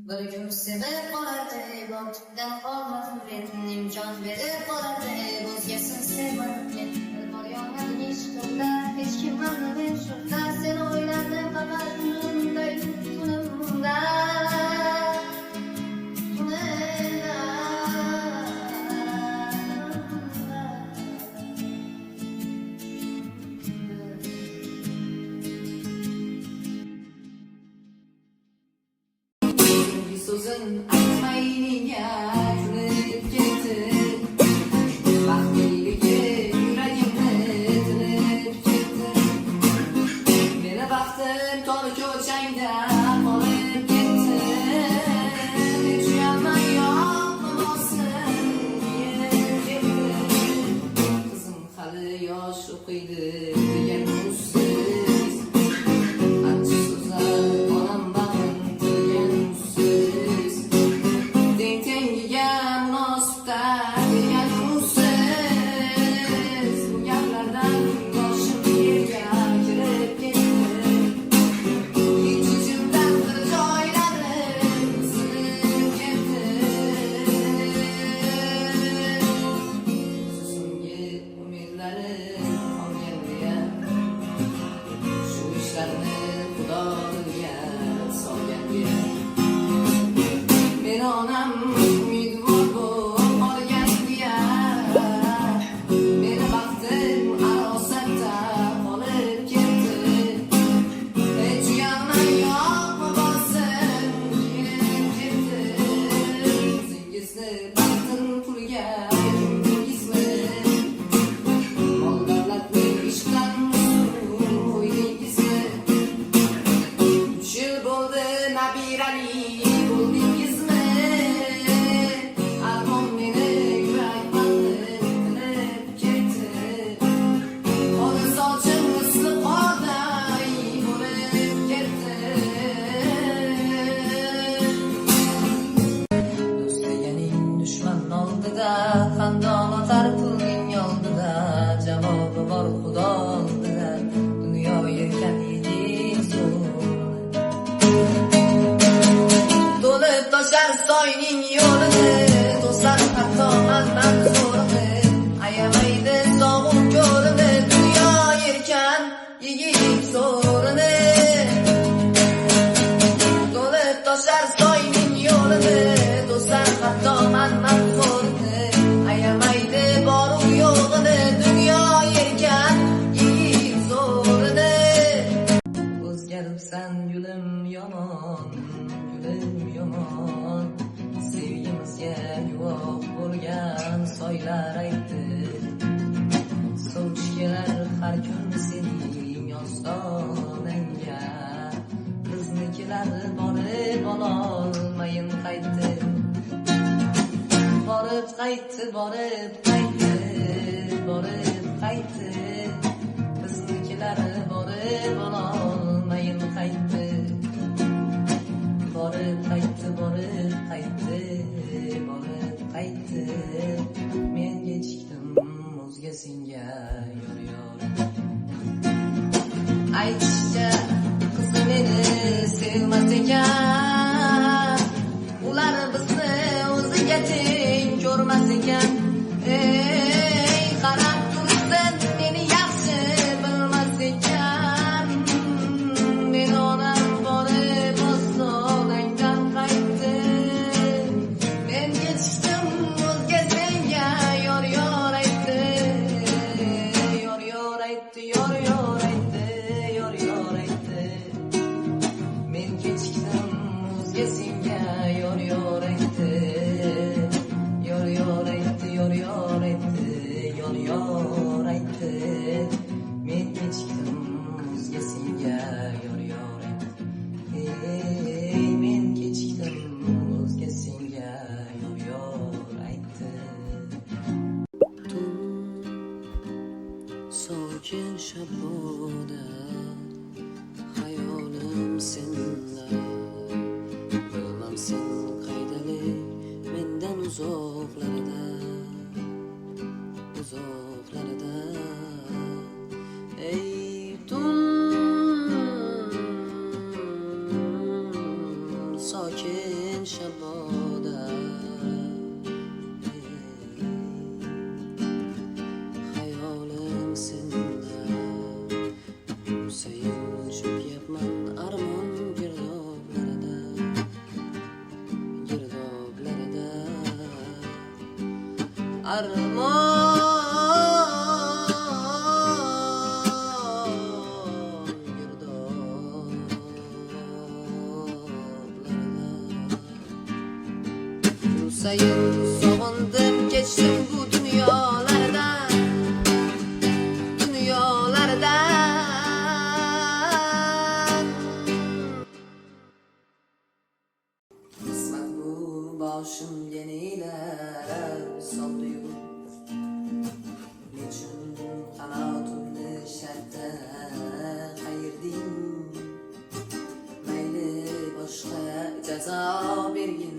Bir gün sevib qolardi, boqdan qolmadim men, imkon berib qolardi, o'zgasin sevmadim men. Bor yonadi ishqimda, hech kim men shunda, sen o'ylardim faqat tunimda, tunimda. Sözün aytmayliga tinib ketdi, baxtliligi yuragimni tinib ketdi. Meni baxtim tor ko'changda qolib ketdi. Hech uyalmay yoqmasin deb ketdi. Qizim hali yosh o'qiydi degan usiz, achchiq so'zlar onam bag'rin tilgan usiz. Tengiga munosibda degan usiz. Bu gaplardan boshim yerga kirib ketdi. Ich-ichimdan bir joylarim sinib ketdi. So'nggi umidlarim qolgandiya, shu ishlarni Xudoga solgandiya. Meni onam umidvor bo'lib qolgandiya, meni baxtim arosatda qolib ketdi. Hech uyalmay yoqma bo'lsin kelib ketdi. O'zingizni baxtim pulga berdingizmi? Mol davlatni ishdan qo'ydingizmi? 3 yil bo'ldi nabirali bo'ldingizmi? Armon meni yurak bag'rim tilib ketdi. Qo'li sochim misli qorday bo'lib ketdi. Do'st deganing dushman oldida, xandon otar pulning oldida, javobi bor Xudo oldida. Dunyo yelkan yigit to'lib toshar soyning yo'lini, do'stlar hatto manman zo'rini, ayamaydi sovuq ko'rini, dunyo yelkan yigit zo'rini. To'lib toshar soyning yo'lini, do'stlar hatto manman zo'rini, ayamaydi boru yo'g'ini, dunyo yelkan yigit zo'rini. O'zgaribsan gulim yomon, gulim yomon, sevgimizga guvoh bo'lgan soylar aytdi. Sovchi kelar har kun sening ostonangga, biznikilar borib ololmayin qaytdi. Borib qaytdi, borib qaytdi, borib qaytdi. Biznikilar borib ololmayin qaytdi. Borib qaytdi, borib qaytdi, borib qaytdi. Men kechikdim o'zga senga yor yor. Aytishcha qizi meni sevmas ekan, ular bizni o'ziga teng ko'rmas ekan. Ey qarab tursin meni yaxshi bilmas ekan. Meni onam borib ostonangdan qaytdi. Men kechikdim o'zga senga yor yor aytdi. Yor yor aytdi, yor yor aytdi, yor yor aytdi. Men kechikdim o'zga senga yor yor aytdi. Yor yor aytdi, yor yor aytdi, yor yor aytdi. Men kechikdim o'zga senga yor yor aytdi. Ey men kechikdim o'zga senga yor yor aytdi. Tun sokin shabboda, hayolim senda. Bilmam sen qaydalik mendan uzoqlarda, uzoqlarda. Ey tun sokin shaboda hayolim senda Husayn cho'kyapman armon girdoblarida Husayn sog'indim kechdim bu dunyolardan Qismat bu boshimga nelar soldi-yu Nechun qanotimni shartta qayirding Mayli boshqa jazo bergin